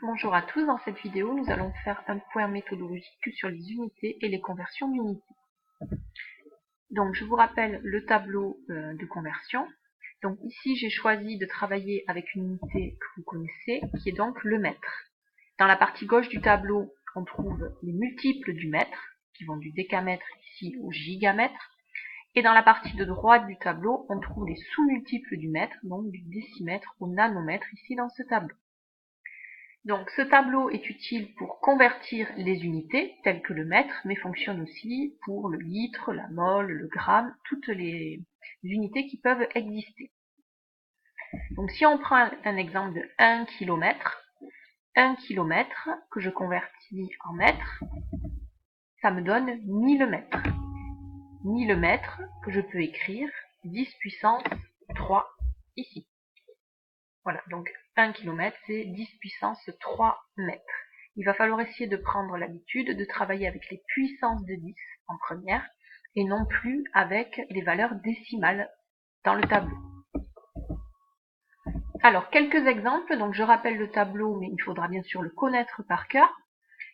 Bonjour à tous, dans cette vidéo nous allons faire un point méthodologique sur les unités et les conversions d'unités. Donc je vous rappelle le tableau de conversion. Donc ici j'ai choisi de travailler avec une unité que vous connaissez, qui est donc le mètre. Dans la partie gauche du tableau, on trouve les multiples du mètre, qui vont du décamètre ici au gigamètre. Et dans la partie de droite du tableau, on trouve les sous-multiples du mètre, donc du décimètre au nanomètre ici dans ce tableau. Donc ce tableau est utile pour convertir les unités, telles que le mètre, mais fonctionne aussi pour le litre, la mole, le gramme, toutes les unités qui peuvent exister. Donc si on prend un exemple de 1 km, 1 km que je convertis en mètres, ça me donne 1000 mètres. 1000 mètres que je peux écrire 10 puissance 3 ici. Voilà, donc 1 km, c'est 10 puissance 3 mètres. Il va falloir essayer de prendre l'habitude de travailler avec les puissances de 10 en première, et non plus avec les valeurs décimales dans le tableau. Alors, quelques exemples, donc je rappelle le tableau, mais il faudra bien sûr le connaître par cœur.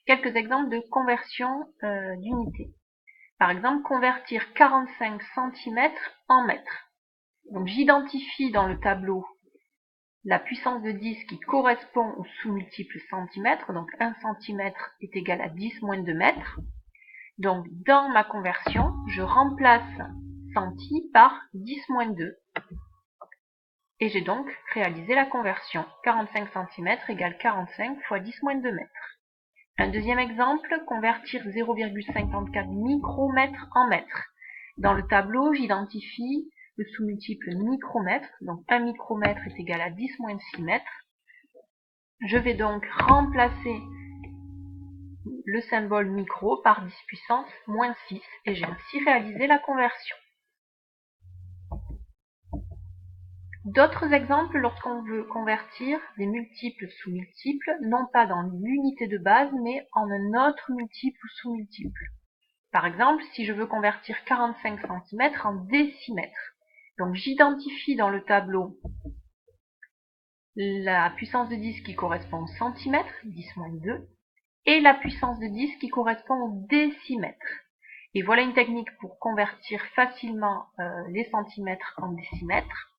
Quelques exemples de conversion d'unités. Par exemple, convertir 45 cm en mètres. Donc j'identifie dans le tableau la puissance de 10 qui correspond au sous-multiple centimètre, donc 1 cm est égal à 10 moins 2 mètres. Donc dans ma conversion, je remplace centi par 10 moins 2. Et j'ai donc réalisé la conversion. 45 cm égale 45 fois 10 moins 2 mètres. Un deuxième exemple, convertir 0,54 micromètres en mètres. Dans le tableau, j'identifie le sous-multiple micromètre, donc 1 micromètre est égal à 10 moins 6 mètres. Je vais donc remplacer le symbole micro par 10 puissance moins 6 et j'ai ainsi réalisé la conversion. D'autres exemples lorsqu'on veut convertir des multiples sous-multiples, non pas dans l'unité de base, mais en un autre multiple ou sous-multiple. Par exemple, si je veux convertir 45 cm en décimètres, donc j'identifie dans le tableau la puissance de 10 qui correspond au centimètre, 10 moins 2, et la puissance de 10 qui correspond au décimètre. Et voilà une technique pour convertir facilement les centimètres en décimètres.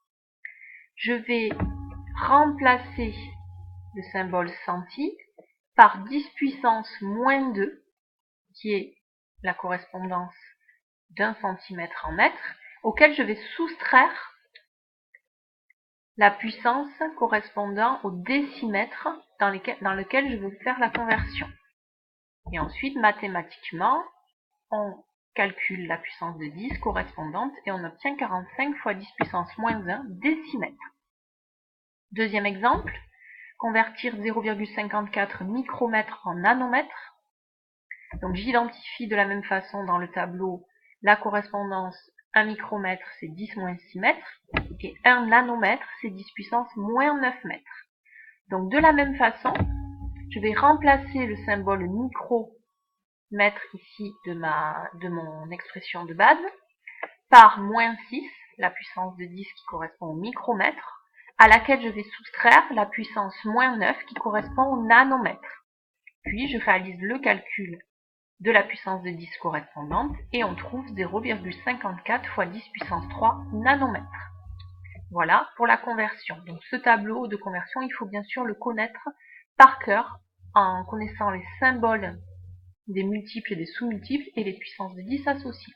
Je vais remplacer le symbole centi par 10 puissance moins 2, qui est la correspondance d'un centimètre en mètres, auquel je vais soustraire la puissance correspondant au décimètre dans lequel je veux faire la conversion. Et ensuite, mathématiquement, on calcule la puissance de 10 correspondante et on obtient 45 fois 10 puissance moins 1 décimètres. Deuxième exemple, convertir 0,54 micromètres en nanomètres. Donc j'identifie de la même façon dans le tableau la correspondance 1 micromètre c'est 10 moins 6 mètres et 1 nanomètre c'est 10 puissance moins 9 mètres. Donc de la même façon, je vais remplacer le symbole micromètre ici de mon expression de base par moins 6, la puissance de 10 qui correspond au micromètre, à laquelle je vais soustraire la puissance moins 9 qui correspond au nanomètre. Puis je réalise le calcul de la puissance de 10 correspondante et on trouve 0,54 fois 10 puissance 3 nanomètres. Voilà pour la conversion. Donc ce tableau de conversion, il faut bien sûr le connaître par cœur en connaissant les symboles des multiples et des sous-multiples et les puissances de 10 associées.